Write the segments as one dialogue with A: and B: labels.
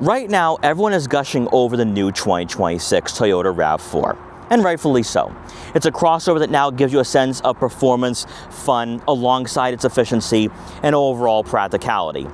A: Right now, everyone is gushing over the new 2026 Toyota RAV4, and rightfully so. It's a crossover that now gives you a sense of performance, fun, alongside its efficiency and overall practicality.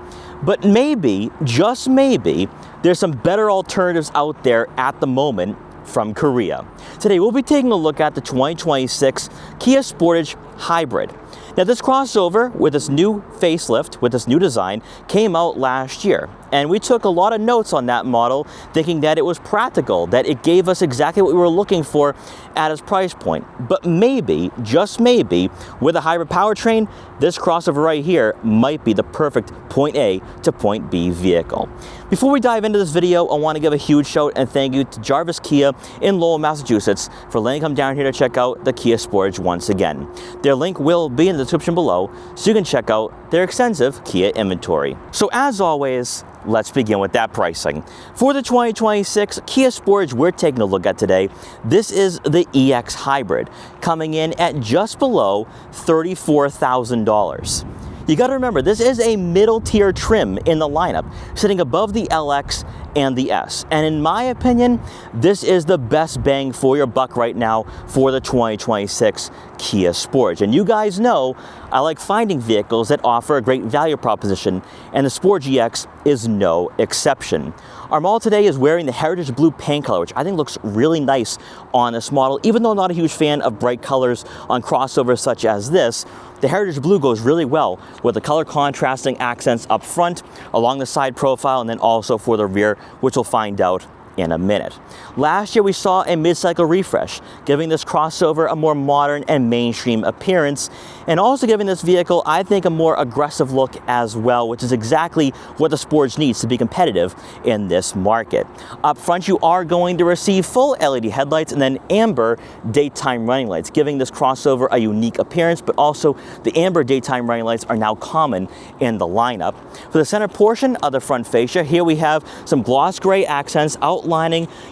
A: But maybe, just maybe, there's some better alternatives out there at the moment from Korea. Today, we'll be taking a look at the 2026 Kia Sportage Hybrid. Now, this crossover with this new facelift, with this new design, came out last year. And we took a lot of notes on that model, thinking that it was practical, that it gave us exactly what we were looking for at its price point. But maybe, just maybe, with a hybrid powertrain, this crossover right here might be the perfect point A to point B vehicle. Before we dive into this video, I want to give a huge shout and thank you to Gervais Kia in Lowell, Massachusetts for letting me come down here to check out the Kia Sportage once again. Their link will be in the description below, so you can check out their extensive Kia inventory. So as always, let's begin with that pricing. For the 2026 Kia Sportage we're taking a look at today, this is the EX Hybrid, coming in at just below $34,000. You got to remember, this is a middle tier trim in the lineup, sitting above the LX and the S. And in my opinion, this is the best bang for your buck right now for the 2026 Kia Sportage. And you guys know I like finding vehicles that offer a great value proposition, and the Sportage EX is no exception. Our model today is wearing the Heritage Blue paint color, which I think looks really nice on this model. Even though I'm not a huge fan of bright colors on crossovers such as this, the Heritage Blue goes really well with the color contrasting accents up front, along the side profile, and then also for the rear, which we'll find out in a minute. Last year we saw a mid-cycle refresh, giving this crossover a more modern and mainstream appearance, and also giving this vehicle, I think, a more aggressive look as well, which is exactly what the Sportage needs to be competitive in this market. Up front, you are going to receive full LED headlights and then amber daytime running lights, giving this crossover a unique appearance, but also the amber daytime running lights are now common in the lineup. For the center portion of the front fascia, here we have some gloss gray accents outlining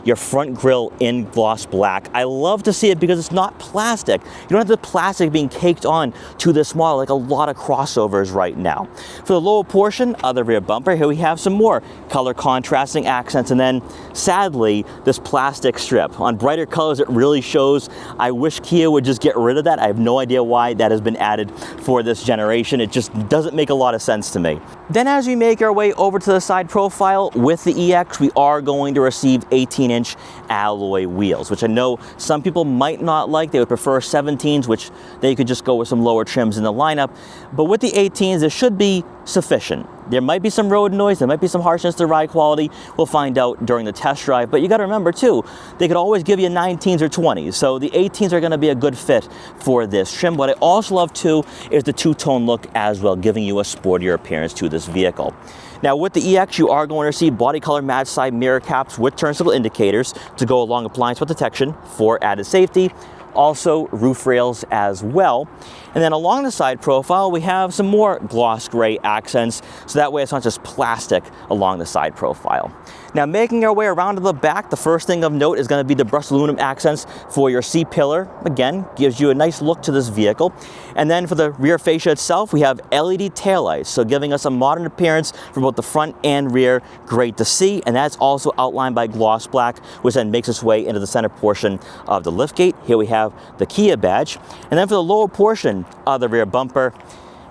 A: your front grille in gloss black. I love to see it because it's not plastic. You don't have the plastic being caked on to this model like a lot of crossovers right now. For the lower portion of the rear bumper, here we have some more color contrasting accents, and then sadly this plastic strip. On brighter colors it really shows. I wish Kia would just get rid of that. I have no idea why that has been added for this generation. It just doesn't make a lot of sense to me. Then as we make our way over to the side profile with the EX, we are going to receive 18-inch alloy wheels, which I know some people might not like. They would prefer 17s, which they could just go with some lower trims in the lineup. But with the 18s, it should be sufficient. There might be some road noise, there might be some harshness to ride quality. We'll find out during the test drive. But you got to remember too, they could always give you 19s or 20s. So the 18s are going to be a good fit for this trim. What I also love too is the two-tone look as well, giving you a sportier appearance to this vehicle. Now with the EX, you are going to receive body color match side mirror caps with turn signal indicators to go along with blind spot detection for added safety. Also roof rails as well. And then along the side profile, we have some more gloss gray accents, so that way it's not just plastic along the side profile. Now making our way around to the back, the first thing of note is going to be the brushed aluminum accents for your C-pillar. Again, gives you a nice look to this vehicle. And then for the rear fascia itself, we have LED taillights, so giving us a modern appearance for both the front and rear. Great to see, and that's also outlined by gloss black, which then makes its way into the center portion of the liftgate. Here we have the Kia badge. And then for the lower portion of the rear bumper,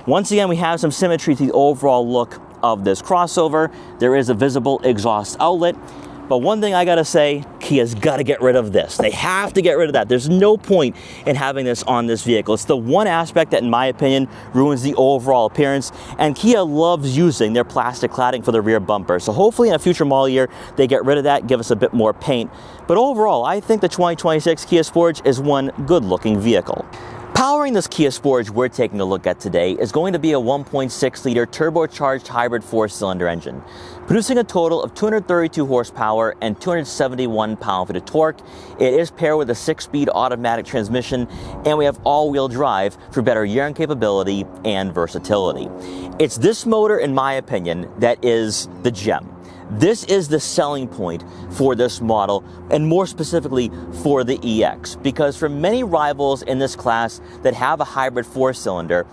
A: once again we have some symmetry to the overall look of this crossover. There is a visible exhaust outlet, but one thing I gotta say, Kia's gotta get rid of this. They have to get rid of that. There's no point in having this on this vehicle. It's the one aspect that, in my opinion, ruins the overall appearance, and Kia loves using their plastic cladding for the rear bumper. So hopefully in a future model year, they get rid of that, give us a bit more paint. But overall, I think the 2026 Kia Sportage is one good-looking vehicle. Powering this Kia Sportage we're taking a look at today is going to be a 1.6-liter turbocharged hybrid 4-cylinder engine, producing a total of 232 horsepower and 271 pound-feet of torque. It is paired with a 6-speed automatic transmission, and we have all-wheel drive for better year-end capability and versatility. It's this motor, in my opinion, that is the gem. This is the selling point for this model, and more specifically for the EX, because for many rivals in this class that have a hybrid 4-cylinder,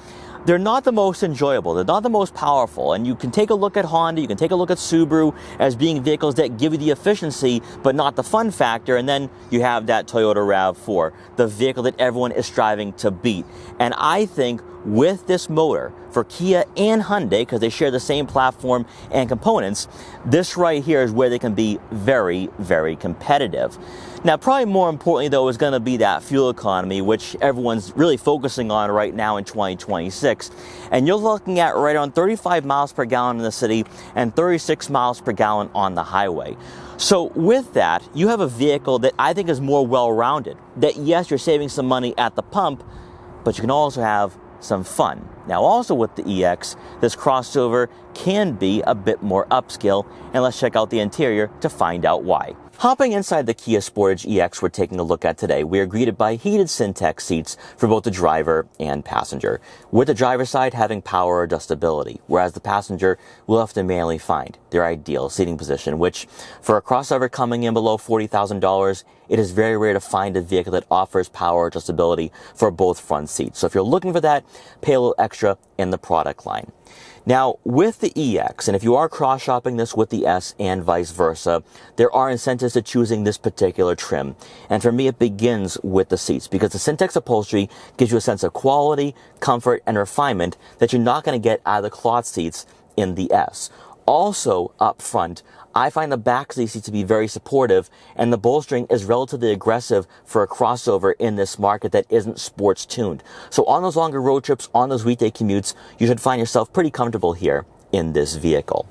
A: they're not the most enjoyable, they're not the most powerful, and you can take a look at Honda, you can take a look at Subaru as being vehicles that give you the efficiency but not the fun factor, and then you have that Toyota RAV4, the vehicle that everyone is striving to beat. And I think with this motor for Kia and Hyundai, because they share the same platform and components, this right here is where they can be very, very competitive. Now, probably more importantly, though, is going to be that fuel economy, which everyone's really focusing on right now in 2026. And you're looking at right around 35 miles per gallon in the city and 36 miles per gallon on the highway. So with that, you have a vehicle that I think is more well-rounded. That yes, you're saving some money at the pump, but you can also have some fun. Now, also with the EX, this crossover can be a bit more upscale, and let's check out the interior to find out why. Hopping inside the Kia Sportage EX we're taking a look at today, we are greeted by heated Syntex seats for both the driver and passenger, with the driver's side having power adjustability, whereas the passenger will have to manually find their ideal seating position, which for a crossover coming in below $40,000, it is very rare to find a vehicle that offers power adjustability for both front seats. So if you're looking for that, pay a little extra in the product line. Now, with the EX, and if you are cross-shopping this with the S and vice versa, there are incentives to choosing this particular trim. And for me, it begins with the seats, because the Syntex upholstery gives you a sense of quality, comfort, and refinement that you're not going to get out of the cloth seats in the S. Also, up front, I find the back of these seats to be very supportive, and the bolstering is relatively aggressive for a crossover in this market that isn't sports tuned. So on those longer road trips, on those weekday commutes, you should find yourself pretty comfortable here in this vehicle.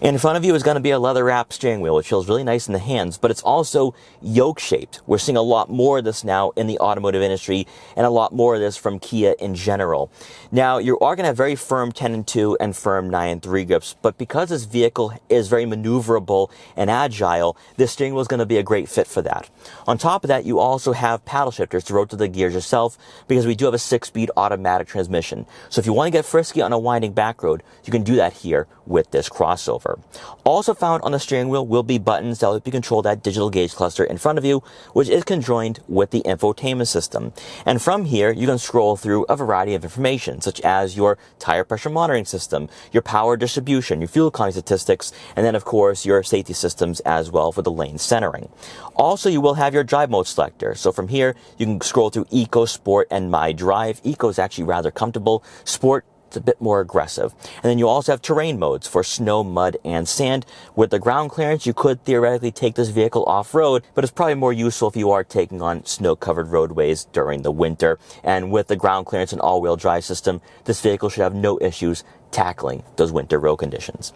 A: In front of you is going to be a leather wrap steering wheel, which feels really nice in the hands, but it's also yoke shaped. We're seeing a lot more of this now in the automotive industry, and a lot more of this from Kia in general. Now, you are going to have very firm 10-2 and firm 9-3 grips, but because this vehicle is very maneuverable and agile, this steering wheel is going to be a great fit for that. On top of that, you also have paddle shifters to rotate the gears yourself, because we do have a 6-speed automatic transmission. So if you want to get frisky on a winding back road, you can do that here with this crossover. Also found on the steering wheel will be buttons that will help you control that digital gauge cluster in front of you, which is conjoined with the infotainment system. And from here, you can scroll through a variety of information, such as your tire pressure monitoring system, your power distribution, your fuel economy statistics, and then of course your safety systems as well for the lane centering. Also, you will have your drive mode selector. So from here, you can scroll through Eco, Sport, and My Drive. Eco is actually rather comfortable. Sport, a bit more aggressive. And then you also have terrain modes for snow, mud, and sand. With the ground clearance, you could theoretically take this vehicle off-road, but it's probably more useful if you are taking on snow-covered roadways during the winter. And with the ground clearance and all-wheel drive system, this vehicle should have no issues tackling those winter road conditions.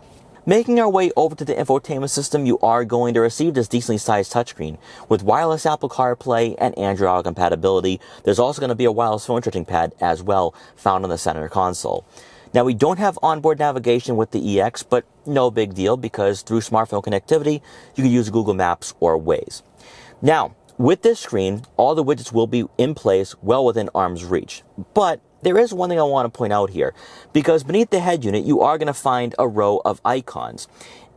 A: Making our way over to the infotainment system, you are going to receive this decently sized touchscreen with wireless Apple CarPlay and Android Auto compatibility. There's also going to be a wireless phone charging pad as well found on the center console. Now, we don't have onboard navigation with the EX, but no big deal, because through smartphone connectivity, you can use Google Maps or Waze. Now, with this screen, all the widgets will be in place well within arm's reach. But there is one thing I want to point out here, because beneath the head unit, you are going to find a row of icons.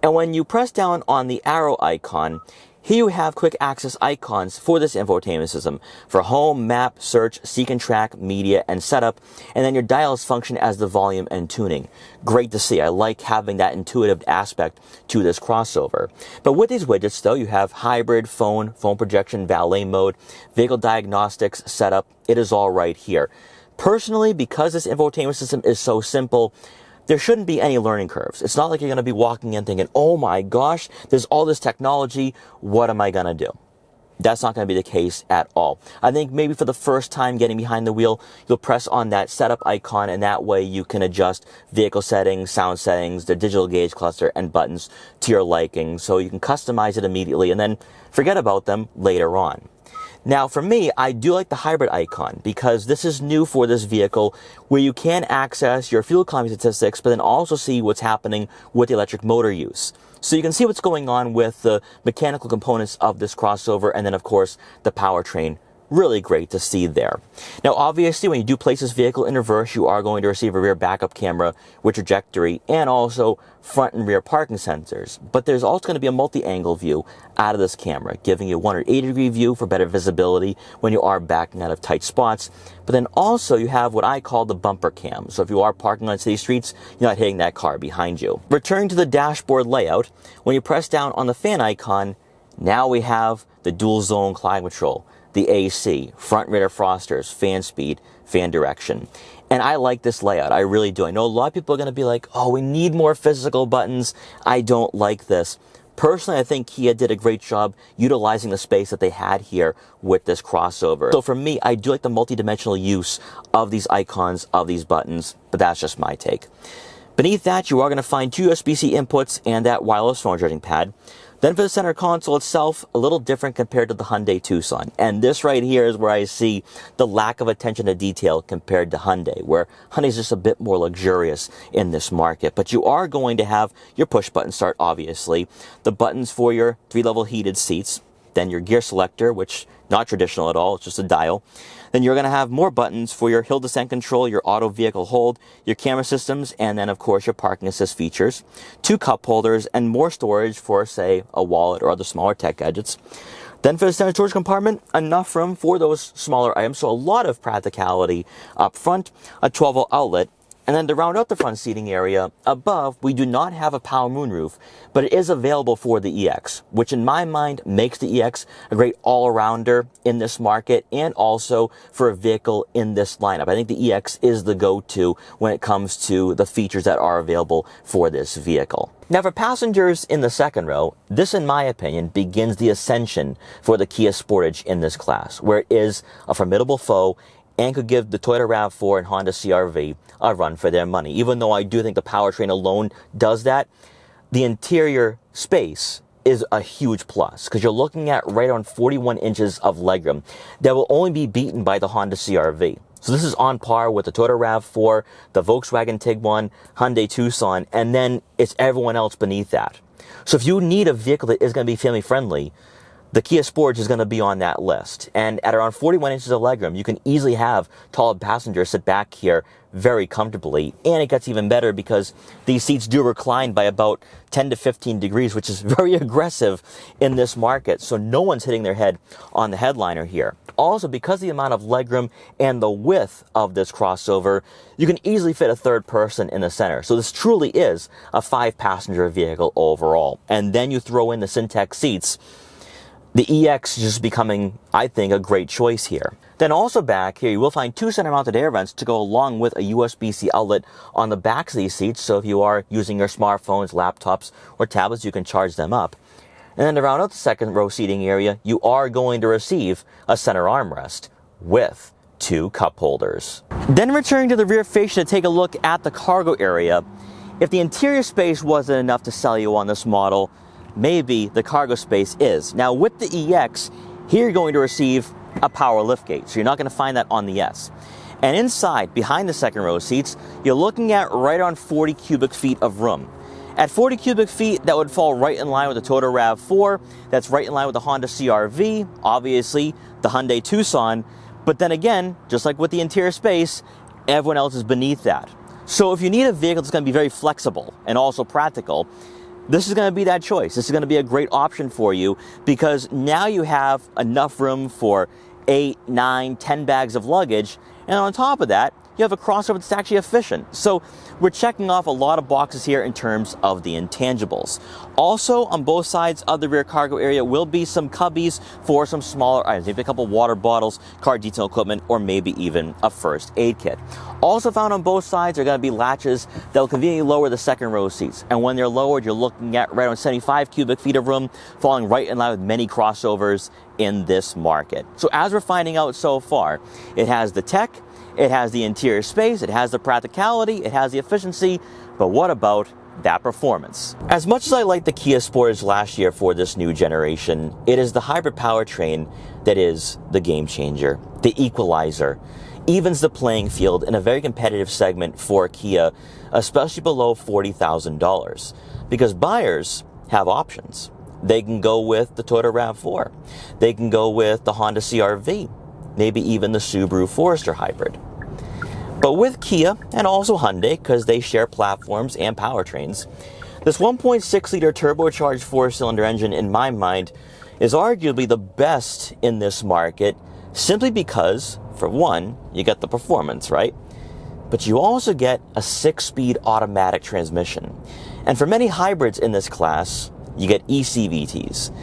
A: And when you press down on the arrow icon, here you have quick access icons for this infotainment system for home, map, search, seek and track, media, and setup, and then your dials function as the volume and tuning. Great to see. I like having that intuitive aspect to this crossover. But with these widgets, though, you have hybrid, phone projection, valet mode, vehicle diagnostics, setup. It is all right here. Personally, because this infotainment system is so simple, there shouldn't be any learning curves. It's not like you're going to be walking in thinking, oh my gosh, there's all this technology, what am I going to do? That's not going to be the case at all. I think maybe for the first time getting behind the wheel, you'll press on that setup icon, and that way you can adjust vehicle settings, sound settings, the digital gauge cluster, and buttons to your liking, so you can customize it immediately and then forget about them later on. Now, for me, I do like the hybrid icon, because this is new for this vehicle, where you can access your fuel economy statistics, but then also see what's happening with the electric motor use. So you can see what's going on with the mechanical components of this crossover, and then of course the powertrain really great to see there. Now, obviously, when you do place this vehicle in reverse, you are going to receive a rear backup camera with trajectory and also front and rear parking sensors. But there's also going to be a multi-angle view out of this camera, giving you a 180-degree view for better visibility when you are backing out of tight spots. But then also you have what I call the bumper cam. So if you are parking on city streets, you're not hitting that car behind you. Returning to the dashboard layout, when you press down on the fan icon, now we have the dual zone climate control, the AC, front and rear defrosters, fan speed, fan direction. And I like this layout. I really do. I know a lot of people are going to be like, oh, we need more physical buttons. I don't like this. Personally, I think Kia did a great job utilizing the space that they had here with this crossover. So for me, I do like the multi-dimensional use of these icons, of these buttons, but that's just my take. Beneath that, you are going to find two USB-C inputs and that wireless phone charging pad. Then for the center console itself, a little different compared to the Hyundai Tucson. And this right here is where I see the lack of attention to detail compared to Hyundai, where Hyundai's just a bit more luxurious in this market. But you are going to have your push button start, obviously, the buttons for your 3-level heated seats, then your gear selector, which not traditional at all, it's just a dial. Then you're going to have more buttons for your hill descent control, your auto vehicle hold, your camera systems, and then of course your parking assist features, 2 cup holders, and more storage for, say, a wallet or other smaller tech gadgets. Then for the center storage compartment, enough room for those smaller items, so a lot of practicality up front, a 12-volt outlet. And then to round out the front seating area, above, we do not have a power moonroof, but it is available for the EX, which in my mind makes the EX a great all-arounder in this market and also for a vehicle in this lineup. I think the EX is the go-to when it comes to the features that are available for this vehicle. Now, for passengers in the second row, this, in my opinion, begins the ascension for the Kia Sportage in this class, where it is a formidable foe and could give the Toyota RAV4 and Honda CR-V a run for their money. Even though I do think the powertrain alone does that, the interior space is a huge plus because you're looking at right on 41 inches of legroom that will only be beaten by the Honda CR-V. So this is on par with the Toyota RAV4, the Volkswagen Tiguan, Hyundai Tucson, and then it's everyone else beneath that. So if you need a vehicle that is going to be family friendly, the Kia Sportage is going to be on that list. And at around 41 inches of legroom, you can easily have tall passengers sit back here very comfortably. And it gets even better because these seats do recline by about 10 to 15 degrees, which is very aggressive in this market. So no one's hitting their head on the headliner here. Also, because of the amount of legroom and the width of this crossover, you can easily fit a third person in the center. So this truly is a 5-passenger vehicle overall. And then you throw in the Syntec seats. The EX is just becoming, I think, a great choice here. Then also back here, you will find 2 center-mounted air vents to go along with a USB-C outlet on the backs of these seats. So if you are using your smartphones, laptops, or tablets, you can charge them up. And then to round out the second row seating area, you are going to receive a center armrest with 2 cup holders. Then returning to the rear fascia to take a look at the cargo area. If the interior space wasn't enough to sell you on this model, maybe the cargo space is. Now with the EX, here you're going to receive a power liftgate, so you're not going to find that on the S. And inside, behind the second row seats, you're looking at right on 40 cubic feet of room. At 40 cubic feet, that would fall right in line with the Toyota RAV4, that's right in line with the Honda CR-V, obviously the Hyundai Tucson, but then again, just like with the interior space, everyone else is beneath that. So if you need a vehicle that's going to be very flexible and also practical, this is going to be that choice. This is going to be a great option for you because now you have enough room for 8, 9, 10 bags of luggage. And on top of that, you have a crossover that's actually efficient. So we're checking off a lot of boxes here in terms of the intangibles. Also, on both sides of the rear cargo area will be some cubbies for some smaller items, maybe a couple water bottles, car detail equipment, or maybe even a first aid kit. Also found on both sides are going to be latches that will conveniently lower the second row seats. And when they're lowered, you're looking at right on 75 cubic feet of room, falling right in line with many crossovers in this market. So as we're finding out so far, it has the tech, it has the interior space, it has the practicality, it has the efficiency, but what about that performance? As much as I liked the Kia Sportage last year for this new generation, it is the hybrid powertrain that is the game changer, the equalizer, evens the playing field in a very competitive segment for Kia, especially below $40,000, because buyers have options. They can go with the Toyota RAV4. They can go with the Honda CR-V. maybe even the Subaru Forester Hybrid. But with Kia, and also Hyundai, because they share platforms and powertrains, this 1.6-liter turbocharged 4-cylinder engine, in my mind, is arguably the best in this market, simply because, for one, you get the performance, right? But you also get a 6-speed automatic transmission. And for many hybrids in this class, you get eCVTs.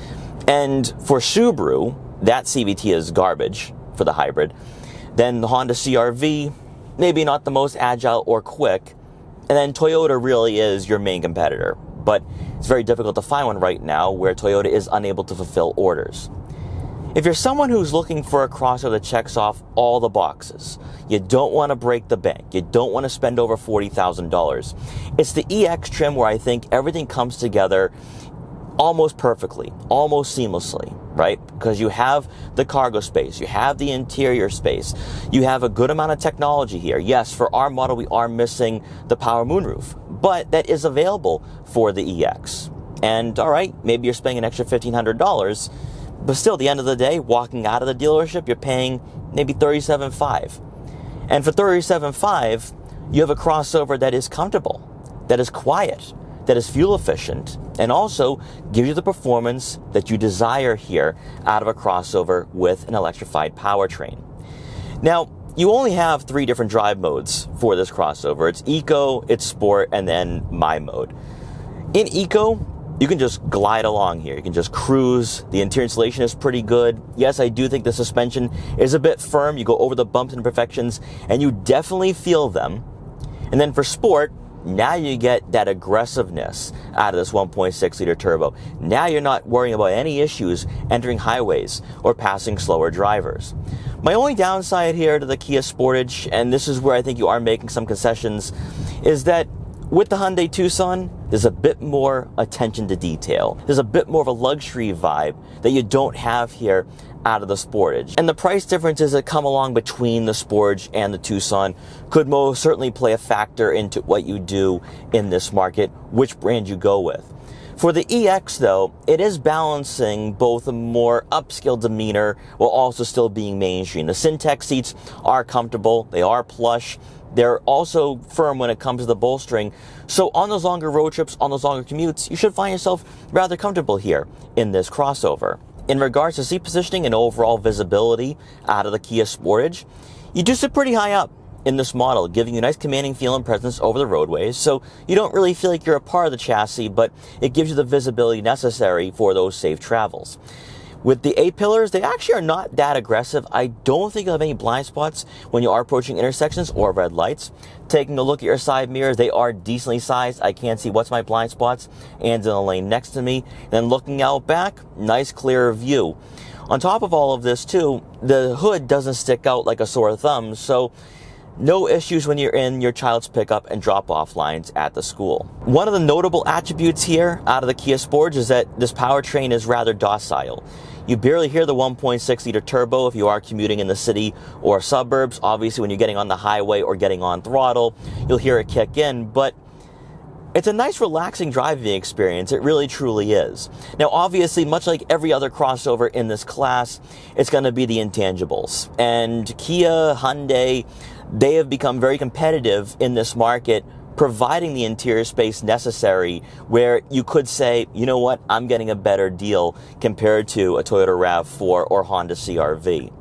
A: And for Subaru, that CVT is garbage for the hybrid. Then the Honda CR-V, maybe not the most agile or quick. And then Toyota really is your main competitor. But it's very difficult to find one right now where Toyota is unable to fulfill orders. If you're someone who's looking for a crossover that checks off all the boxes, you don't want to break the bank, you don't want to spend over $40,000, it's the EX trim where I think everything comes together almost perfectly, almost seamlessly, right? Because you have the cargo space, you have the interior space, you have a good amount of technology here. Yes, for our model, we are missing the power moonroof, but that is available for the EX. And all right, maybe you're spending an extra $1,500, but still, at the end of the day, walking out of the dealership, you're paying maybe $37,500. And for $37,500, you have a crossover that is comfortable, that is quiet, that is fuel efficient, and also gives you the performance that you desire here out of a crossover with an electrified powertrain. Now, you only have 3 different drive modes for this crossover. It's Eco, it's Sport, and then My Mode. In Eco, you can just glide along here. You can just cruise. The interior insulation is pretty good. Yes, I do think the suspension is a bit firm. You go over the bumps and imperfections, and you definitely feel them. And then for Sport, now you get that aggressiveness out of this 1.6-liter turbo. Now you're not worrying about any issues entering highways or passing slower drivers. My only downside here to the Kia Sportage, and this is where I think you are making some concessions, is that with the Hyundai Tucson, there's a bit more attention to detail. There's a bit more of a luxury vibe that you don't have here out of the Sportage. And the price differences that come along between the Sportage and the Tucson could most certainly play a factor into what you do in this market, which brand you go with. For the EX, though, it is balancing both a more upscale demeanor while also still being mainstream. The Syntec seats are comfortable, they are plush, they're also firm when it comes to the bolstering. So on those longer road trips, on those longer commutes, you should find yourself rather comfortable here in this crossover. In regards to seat positioning and overall visibility out of the Kia Sportage, you do sit pretty high up in this model, giving you a nice commanding feel and presence over the roadways, so you don't really feel like you're a part of the chassis, but it gives you the visibility necessary for those safe travels. With the A-pillars, they actually are not that aggressive. I don't think you'll have any blind spots when you are approaching intersections or red lights. Taking a look at your side mirrors, they are decently sized. I can't see what's my blind spots and in the lane next to me. Then looking out back, nice clear view. On top of all of this too, the hood doesn't stick out like a sore thumb, so no issues when you're in your child's pickup and drop-off lines at the school. One of the notable attributes here out of the Kia Sportage is that this powertrain is rather docile. You barely hear the 1.6-liter turbo if you are commuting in the city or suburbs. Obviously, when you're getting on the highway or getting on throttle, you'll hear it kick in, but it's a nice, relaxing driving experience. It really, truly is. Now, obviously, much like every other crossover in this class, it's going to be the intangibles. And Kia, Hyundai, they have become very competitive in this market, providing the interior space necessary where you could say, you know what, I'm getting a better deal compared to a Toyota RAV4 or Honda CR-V.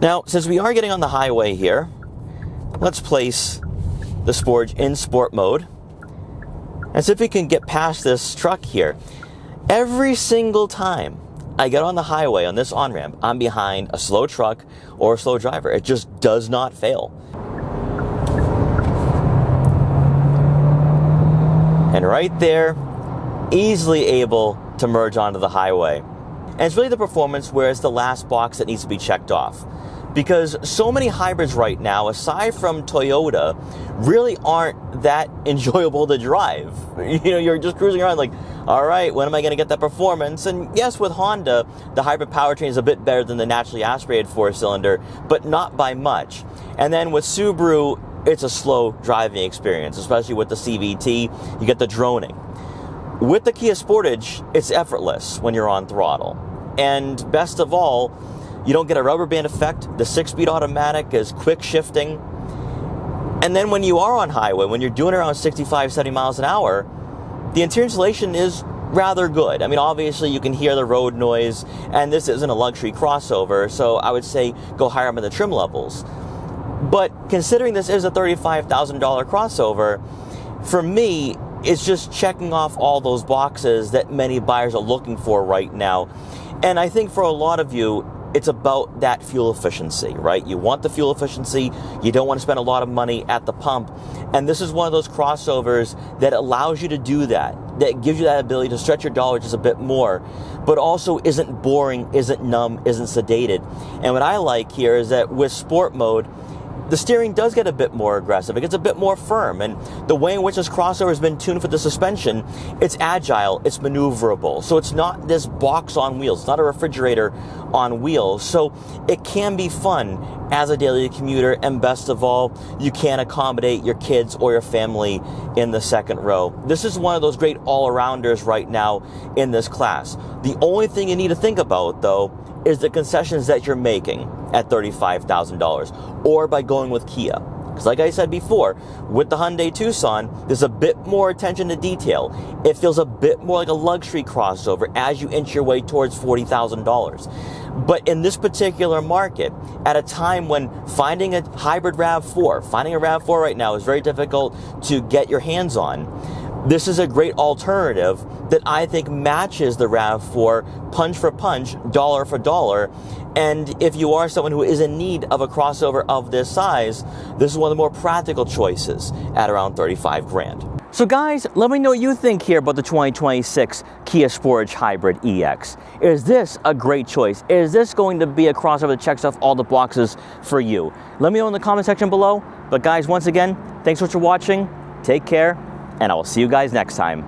A: Now, since we are getting on the highway here, let's place the Sportage in sport mode and see if we can get past this truck here. Every single time I get on the highway on this on-ramp, I'm behind a slow truck or a slow driver. It just does not fail. And right there, easily able to merge onto the highway. And it's really the performance where it's the last box that needs to be checked off. Because so many hybrids right now, aside from Toyota, really aren't that enjoyable to drive. You know, you're just cruising around like, all right, when am I going to get that performance? And yes, with Honda, the hybrid powertrain is a bit better than the naturally aspirated 4-cylinder, but not by much. And then with Subaru, it's a slow driving experience, especially with the CVT, you get the droning. With the Kia Sportage, it's effortless when you're on throttle. And best of all, You don't get a rubber band effect. The 6-speed automatic is quick shifting. And then when you are on highway, when you're doing around 65, 70 miles an hour, the interior insulation is rather good. I mean, obviously you can hear the road noise, and this isn't a luxury crossover, so I would say go higher up in the trim levels. But considering this is a $35,000 crossover, for me, it's just checking off all those boxes that many buyers are looking for right now. And I think for a lot of you, it's about that fuel efficiency, right? You want the fuel efficiency, you don't want to spend a lot of money at the pump, and this is one of those crossovers that allows you to do that gives you that ability to stretch your dollar just a bit more, but also isn't boring, isn't numb, isn't sedated. And what I like here is that with sport mode, the steering does get a bit more aggressive. It gets a bit more firm, and the way in which this crossover has been tuned for the suspension, it's agile, it's maneuverable. So it's not this box on wheels, it's not a refrigerator on wheels. So it can be fun as a daily commuter, and best of all, you can accommodate your kids or your family in the second row. This is one of those great all-arounders right now in this class. The only thing you need to think about, though, is the concessions that you're making at $35,000, or by going with Kia. Because like I said before, with the Hyundai Tucson, there's a bit more attention to detail. It feels a bit more like a luxury crossover as you inch your way towards $40,000. But in this particular market, at a time when finding a hybrid RAV4, finding a RAV4 right now is very difficult to get your hands on, this is a great alternative that I think matches the RAV4 punch for punch, dollar for dollar. And if you are someone who is in need of a crossover of this size, this is one of the more practical choices at around 35 grand. So guys, let me know what you think here about the 2026 Kia Sportage Hybrid EX. Is this a great choice? Is this going to be a crossover that checks off all the boxes for you? Let me know in the comment section below. But guys, once again, thanks so much for watching. Take care, and I will see you guys next time.